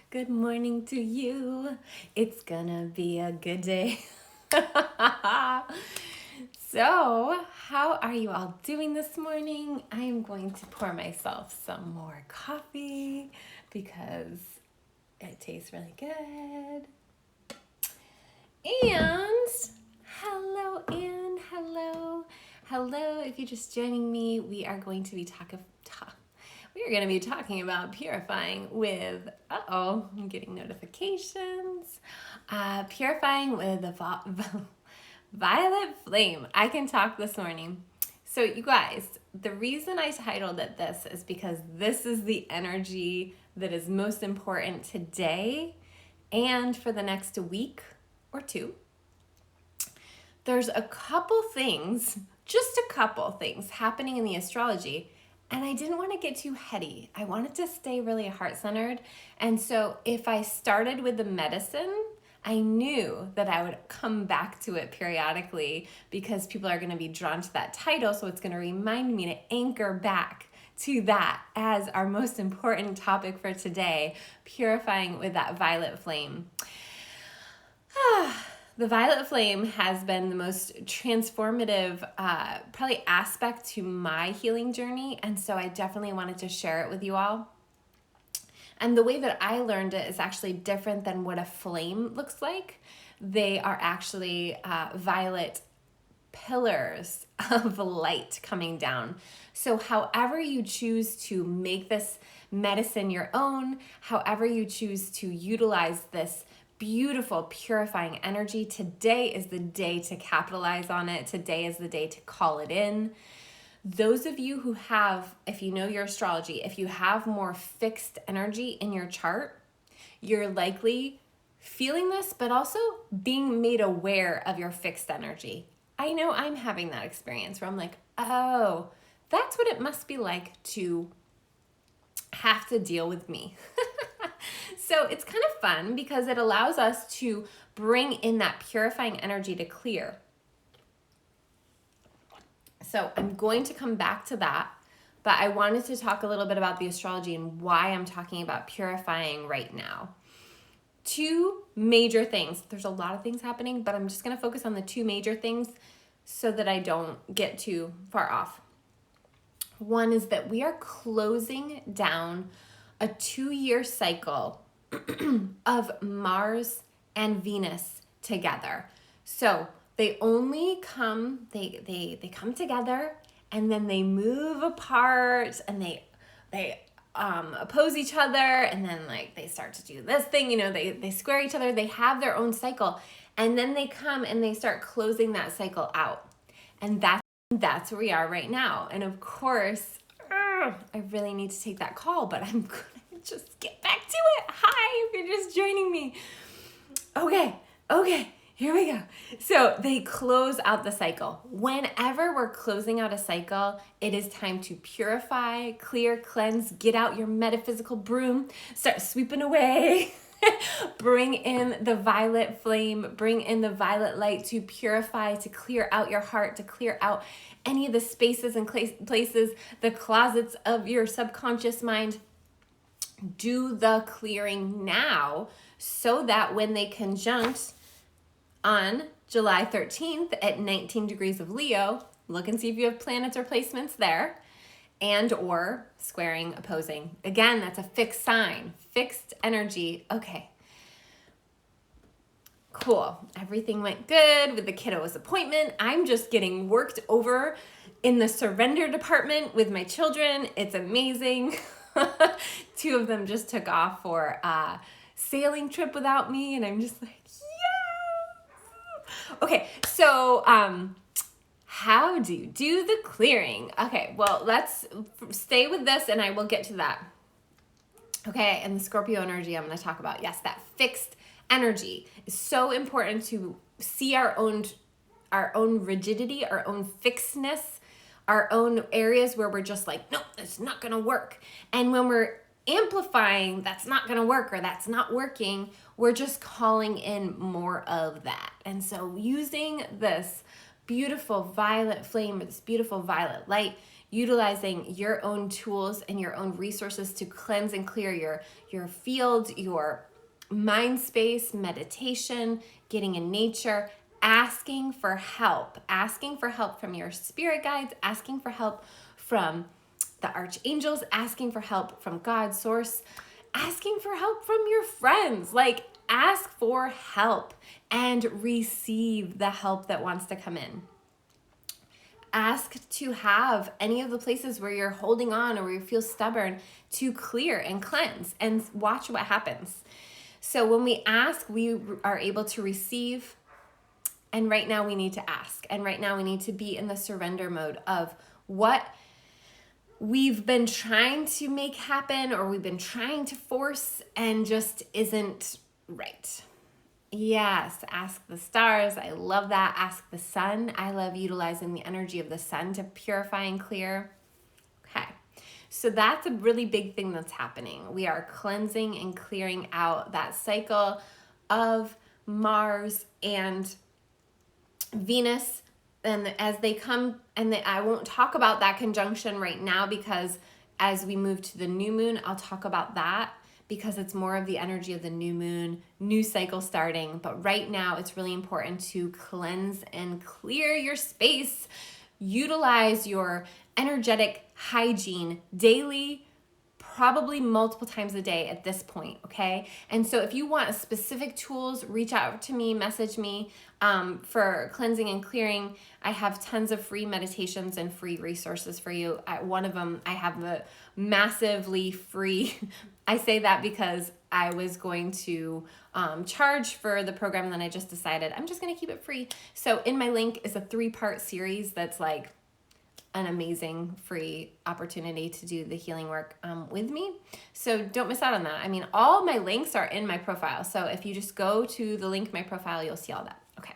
Good morning to you. It's gonna be a good day. So, how are you all doing this morning? I am going to pour myself some more coffee because it tastes really good. And hello, and hello. Hello, if you're just joining me, we are going to be talking about purifying with, I'm getting notifications. Purifying with the violet flame. I can talk this morning. So you guys, the reason I titled it this is because this is the energy that is most important today and for the next week or two. There's a couple things, just a couple things happening in the astrology, and I didn't want to get too heady. I wanted to stay really heart-centered. And so if I started with the medicine, I knew that I would come back to it periodically because people are going to be drawn to that title. So it's going to remind me to anchor back to that as our most important topic for today, purifying with that violet flame. The violet flame has been the most transformative probably aspect to my healing journey, and so I definitely wanted to share it with you all. And the way that I learned it is actually different than what a flame looks like. They are actually violet pillars of light coming down. So however you choose to make this medicine your own, however you choose to utilize this beautiful purifying energy, today is the day to capitalize on it. Today is the day to call it in. Those of you who have, if you know your astrology, if you have more fixed energy in your chart, you're likely feeling this, but also being made aware of your fixed energy. I know I'm having that experience where I'm like, oh, that's what it must be like to have to deal with me. So it's kind of fun because it allows us to bring in that purifying energy to clear. So I'm going to come back to that, but I wanted to talk a little bit about the astrology and why I'm talking about purifying right now. Two major things. There's a lot of things happening, but I'm just going to focus on the two major things so that I don't get too far off. One is that we are closing down a 2-year cycle of Mars and Venus together. So they only come, they come together and then they move apart and they oppose each other, and then like they start to do this thing, they square each other, they have their own cycle, and then they come and they start closing that cycle out. And that's where we are right now. And of course, I really need to take that call, but I'm gonna just get back to it. Hi, if you're just joining me. Okay, here we go. So they close out the cycle. Whenever we're closing out a cycle, it is time to purify, clear, cleanse, get out your metaphysical broom, start sweeping away. Bring in the violet flame, bring in the violet light to purify, to clear out your heart, to clear out any of the spaces and places, the closets of your subconscious mind. Do the clearing now so that when they conjunct on July 13th at 19 degrees of Leo, look and see if you have planets or placements there, and or squaring, opposing. Again, that's a fixed sign, fixed energy. Okay. Cool. Everything went good with the kiddo's appointment. I'm just getting worked over in the surrender department with my children. It's amazing. 2 of them just took off for a sailing trip without me, and I'm just like, yes! Okay, so how do you do the clearing? Okay, well, let's stay with this, and I will get to that. Okay, and the Scorpio energy I'm going to talk about. Yes, that fixed energy is so important to see our own rigidity, our own fixedness, our own areas where we're just like, no, it's not going to work. And when we're amplifying that's not going to work or that's not working, we're just calling in more of that. And so using this beautiful violet flame or this beautiful violet light, utilizing your own tools and your own resources to cleanse and clear your field, your mind space, meditation, getting in nature, asking for help from your spirit guides, asking for help from the archangels, asking for help from God, source, asking for help from your friends. Like, ask for help and receive the help that wants to come in. Ask to have any of the places where you're holding on or where you feel stubborn to clear and cleanse, and watch what happens. So when we ask, we are able to receive. And right now we need to ask. And right now we need to be in the surrender mode of what we've been trying to make happen or we've been trying to force and just isn't right. Yes, ask the stars. I love that. Ask the sun. I love utilizing the energy of the sun to purify and clear. Okay, so that's a really big thing that's happening. We are cleansing and clearing out that cycle of Mars and Venus, and as they come, and I won't talk about that conjunction right now, because as we move to the new moon, I'll talk about that, because it's more of the energy of the new moon, new cycle starting. But right now, it's really important to cleanse and clear your space. Utilize your energetic hygiene daily, probably multiple times a day at this point, okay? And so if you want specific tools, reach out to me, message me for cleansing and clearing. I have tons of free meditations and free resources for you. One of them, I have the massively free. I say that because I was going to charge for the program, and then I just decided I'm just gonna keep it free. So in my link is a 3-part series that's like an amazing free opportunity to do the healing work with me. So don't miss out on that. I mean, all my links are in my profile. So if you just go to the link in my profile, you'll see all that. Okay.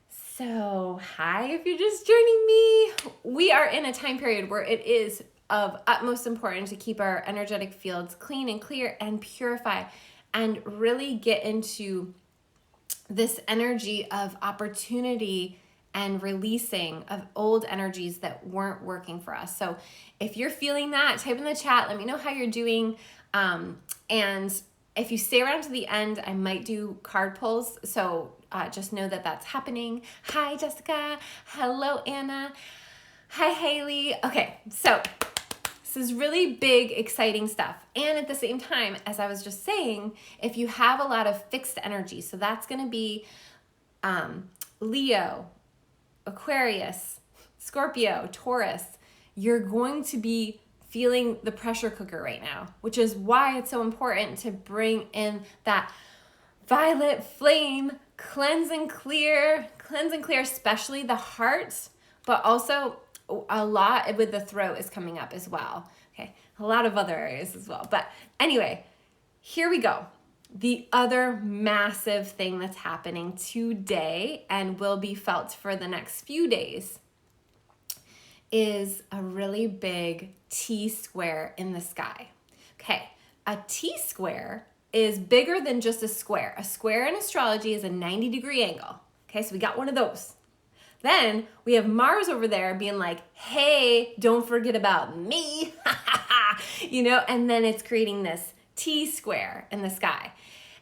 So hi, if you're just joining me, we are in a time period where it is of utmost importance to keep our energetic fields clean and clear and purify, and really get into this energy of opportunity and releasing of old energies that weren't working for us. So if you're feeling that, type in the chat, let me know how you're doing. And if you stay around to the end, I might do card pulls. So just know that that's happening. Hi, Jessica. Hello, Anna. Hi, Haley. Okay, so this is really big, exciting stuff. And at the same time, as I was just saying, if you have a lot of fixed energy, so that's gonna be Leo, Aquarius, Scorpio, Taurus, you're going to be feeling the pressure cooker right now, which is why it's so important to bring in that violet flame, cleanse and clear, especially the heart, but also a lot with the throat is coming up as well. Okay, a lot of other areas as well. But anyway, here we go. The other massive thing that's happening today and will be felt for the next few days is a really big T-square in the sky. Okay, a T-square is bigger than just a square. A square in astrology is a 90-degree angle. Okay, so we got one of those. Then we have Mars over there being like, hey, don't forget about me, you know, and then it's creating this T-square in the sky.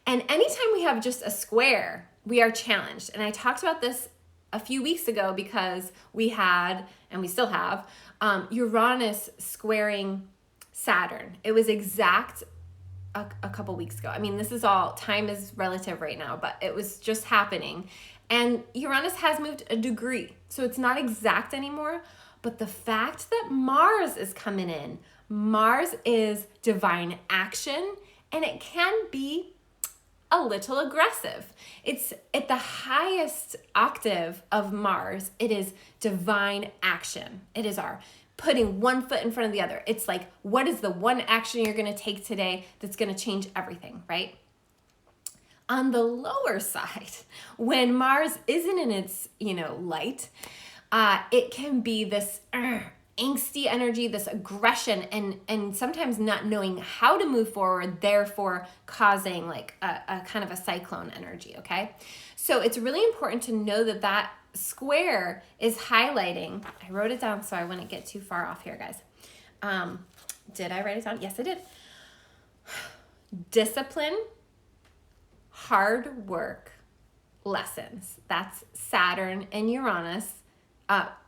And anytime we have just a square, we are challenged. And I talked about this a few weeks ago because we had, and we still have, Uranus squaring Saturn. It was exact a couple weeks ago. I mean, this is all, time is relative right now, but it was just happening. And Uranus has moved a degree, so it's not exact anymore. But the fact that Mars is coming in, Mars is divine action, and it can be a little aggressive. It's at the highest octave of Mars. It is divine action. It is our putting one foot in front of the other. It's like, what is the one action you're going to take today that's going to change everything, right? On the lower side, when Mars isn't in its, light, it can be this angsty energy, this aggression, and sometimes not knowing how to move forward, therefore causing like a kind of a cyclone energy, okay? So it's really important to know that square is highlighting, I wrote it down so I wouldn't get too far off here, guys. Did I write it down? Yes, I did. Discipline, hard work, lessons. That's Saturn and Uranus.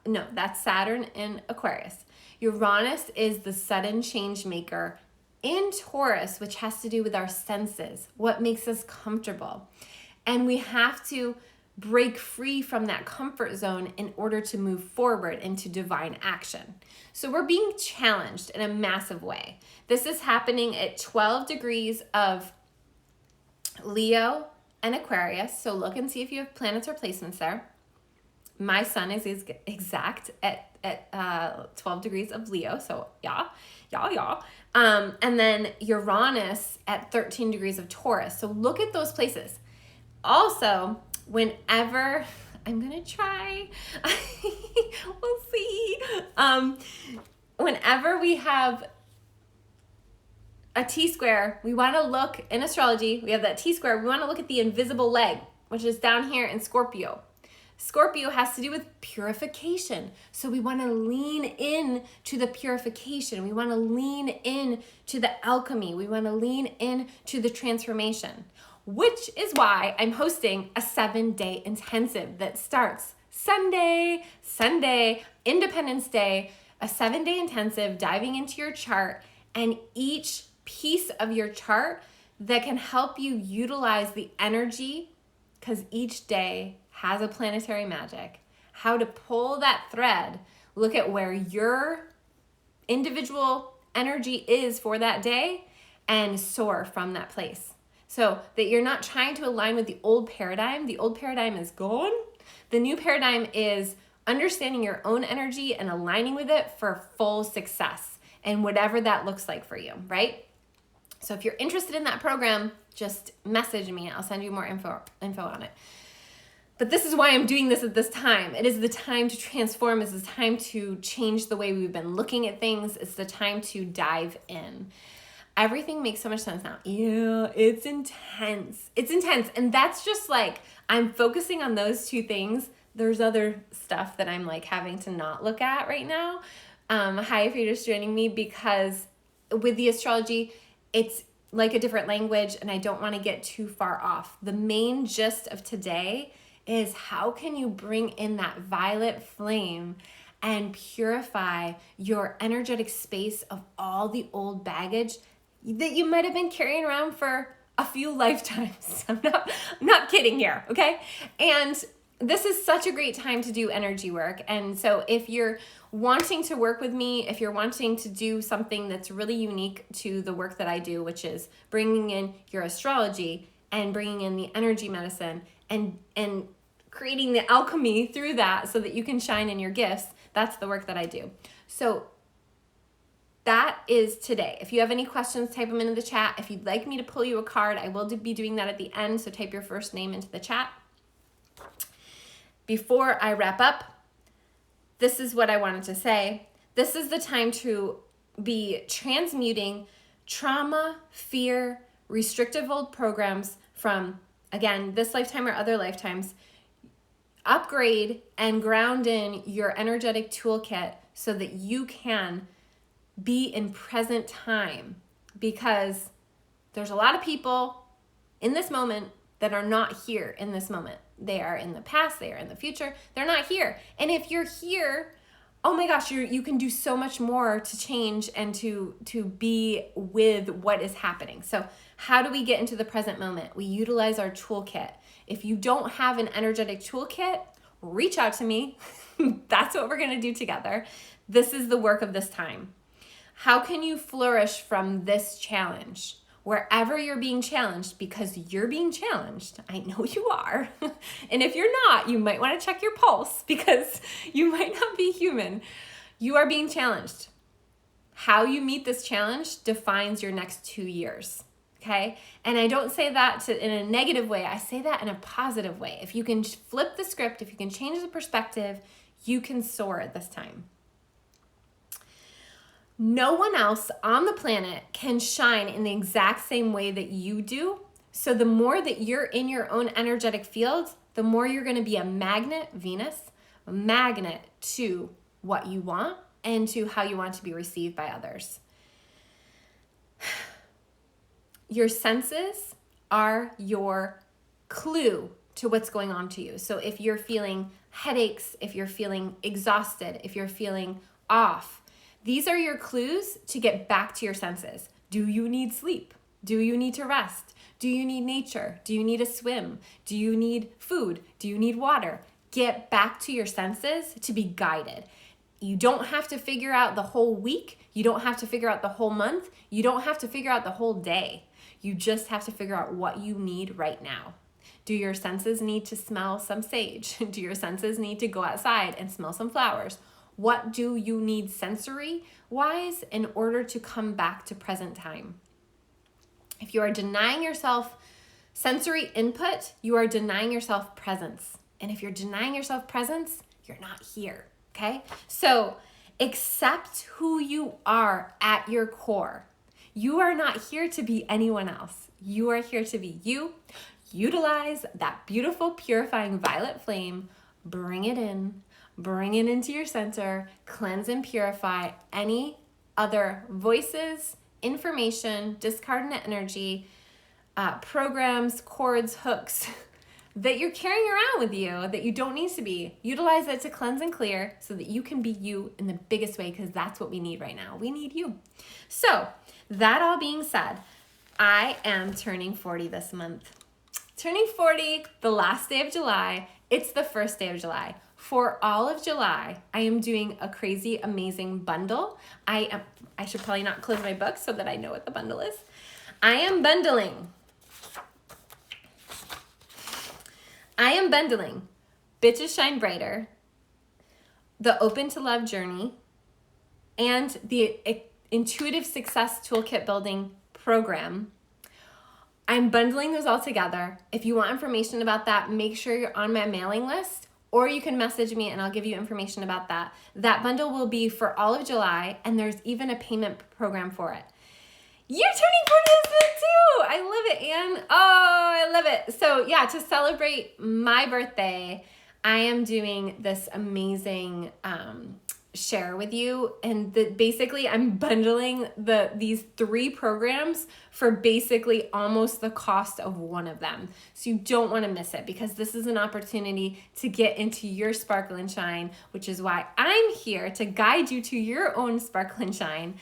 No, that's Saturn and Aquarius. Uranus is the sudden change maker in Taurus, which has to do with our senses, what makes us comfortable. And we have to break free from that comfort zone in order to move forward into divine action. So we're being challenged in a massive way. This is happening at 12 degrees of Leo and Aquarius. So look and see if you have planets or placements there. My sun is exact at 12 degrees of Leo. So yeah. And then Uranus at 13 degrees of Taurus. So look at those places. Also, whenever, I'm going to try, we'll see. Whenever we have a Tsquare, we want to look, in astrology, we have that Tsquare, we want to look at the invisible leg, which is down here in Scorpio. Scorpio has to do with purification. So we want to lean in to the purification. We want to lean in to the alchemy. We want to lean in to the transformation, which is why I'm hosting a 7-day intensive that starts Sunday, Independence Day, a 7-day intensive diving into your chart and each piece of your chart that can help you utilize the energy, because each day has a planetary magic, how to pull that thread, look at where your individual energy is for that day and soar from that place. So that you're not trying to align with the old paradigm. The old paradigm is gone. The new paradigm is understanding your own energy and aligning with it for full success and whatever that looks like for you, right? So if you're interested in that program, just message me. I'll send you more info on it. But this is why I'm doing this at this time. It is the time to transform. It's the time to change the way we've been looking at things. It's the time to dive in. Everything makes so much sense now. Yeah, it's intense. It's intense. And that's just like, I'm focusing on those two things. There's other stuff that I'm like having to not look at right now. Hi, if you're just joining me, because with the astrology, it's like a different language and I don't want to get too far off. The main gist of today is how can you bring in that violet flame and purify your energetic space of all the old baggage that you might have been carrying around for a few lifetimes. I'm not kidding here, okay? And this is such a great time to do energy work. And so if you're wanting to work with me, if you're wanting to do something that's really unique to the work that I do, which is bringing in your astrology and bringing in the energy medicine and creating the alchemy through that so that you can shine in your gifts, that's the work that I do. So that is today. If you have any questions, type them into the chat. If you'd like me to pull you a card, I will be doing that at the end, so type your first name into the chat. Before I wrap up, this is what I wanted to say. This is the time to be transmuting trauma, fear, restrictive old programs from, again, this lifetime or other lifetimes. Upgrade and ground in your energetic toolkit so that you can be in present time, because there's a lot of people in this moment that are not here in this moment. They are in the past, they are in the future, they're not here. And if you're here, oh my gosh, you can do so much more to change and to be with what is happening. So how do we get into the present moment? We utilize our toolkit. If you don't have an energetic toolkit, reach out to me. That's what we're gonna do together. This is the work of this time. How can you flourish from this challenge? Wherever you're being challenged, because you're being challenged, I know you are. And if you're not, you might want to check your pulse, because you might not be human. You are being challenged. How you meet this challenge defines your next 2 years, okay? And I don't say that in a negative way. I say that in a positive way. If you can flip the script, if you can change the perspective, you can soar at this time. No one else on the planet can shine in the exact same way that you do. So the more that you're in your own energetic field, the more you're going to be a magnet, Venus, a magnet to what you want and to how you want to be received by others. Your senses are your clue to what's going on to you. So if you're feeling headaches, if you're feeling exhausted, if you're feeling off, these are your clues to get back to your senses. Do you need sleep? Do you need to rest? Do you need nature? Do you need a swim? Do you need food? Do you need water? Get back to your senses to be guided. You don't have to figure out the whole week. You don't have to figure out the whole month. You don't have to figure out the whole day. You just have to figure out what you need right now. Do your senses need to smell some sage? Do your senses need to go outside and smell some flowers? What do you need sensory-wise in order to come back to present time? If you are denying yourself sensory input, you are denying yourself presence. And if you're denying yourself presence, you're not here, okay? So accept who you are at your core. You are not here to be anyone else. You are here to be you. Utilize that beautiful purifying violet flame. Bring it in. Bring it into your center. Cleanse and purify any other voices, information, discarded energy, programs, cords, hooks that you're carrying around with you that you don't need to be. Utilize it to cleanse and clear so that you can be you in the biggest way, because that's what we need right now. We need you. So that all being said, I am turning 40 this month. Turning 40 the last day of July. It's the first day of July. For all of July, I am doing a crazy, amazing bundle. I should probably not close my book so that I know what the bundle is. I am bundling Bitches Shine Brighter, the Open to Love Journey, and the Intuitive Success Toolkit Building Program. I'm bundling those all together. If you want information about that, make sure you're on my mailing list, or you can message me and I'll give you information about that. That bundle will be for all of July, and there's even a payment program for it. You're turning 40 this month too! I love it, Anne. Oh, I love it. So yeah, to celebrate my birthday, I am doing this amazing share with you, and basically I'm bundling these 3 programs for basically almost the cost of one of them. So you don't want to miss it, because this is an opportunity to get into your sparkle and shine, which is why I'm here to guide you to your own sparkle and shine.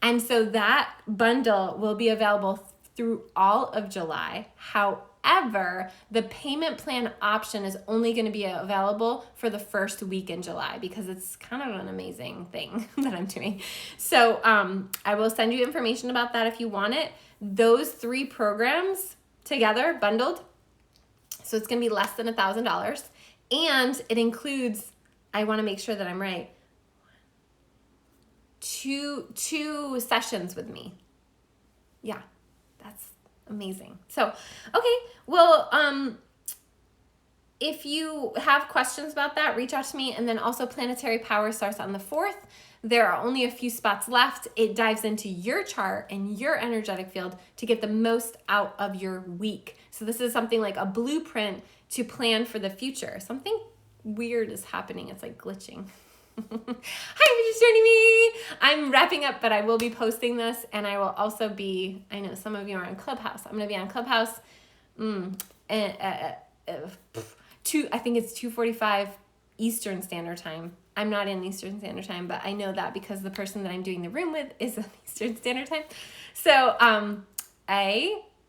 And so that bundle will be available through all of July. However, the payment plan option is only going to be available for the first week in July, because it's kind of an amazing thing that I'm doing. So I will send you information about that if you want it. Those 3 programs together, bundled, so it's going to be less than $1,000. And it includes, I want to make sure that I'm right, two sessions with me. Yeah, that's amazing. So, okay, well, if you have questions about that, reach out to me. And then also Planetary Power starts on the 4th. There are only a few spots left. It dives into your chart and your energetic field to get the most out of your week. So this is something like a blueprint to plan for the future. Something weird is happening. It's like glitching. Hi, you're just joining me. I'm wrapping up, but I will be posting this, and I will also be, I know some of you are on Clubhouse. I'm going to be on Clubhouse. I think it's 2:45 Eastern Standard Time. I'm not in Eastern Standard Time, but I know that because the person that I'm doing the room with is on Eastern Standard Time. So,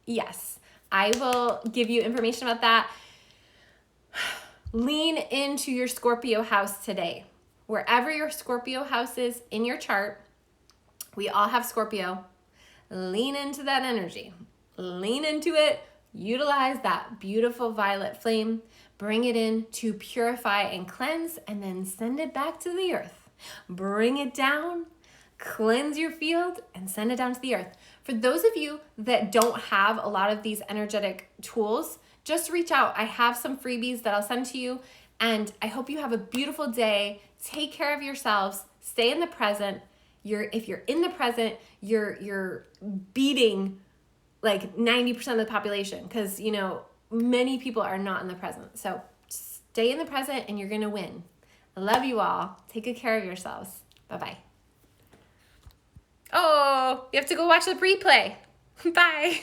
yes, I will give you information about that. Lean into your Scorpio house today. Wherever your Scorpio house is in your chart, we all have Scorpio. Lean into that energy. Lean into it. Utilize that beautiful violet flame. Bring it in to purify and cleanse, and then send it back to the earth. Bring it down, cleanse your field, and send it down to the earth. For those of you that don't have a lot of these energetic tools, just reach out. I have some freebies that I'll send to you, and I hope you have a beautiful day. Take care of yourselves. Stay in the present. If you're in the present, you're beating like 90% of the population, because many people are not in the present. So Stay in the present and you're going to win. I love you all. Take good care of yourselves. Bye-bye. Oh, you have to go watch the replay. Bye.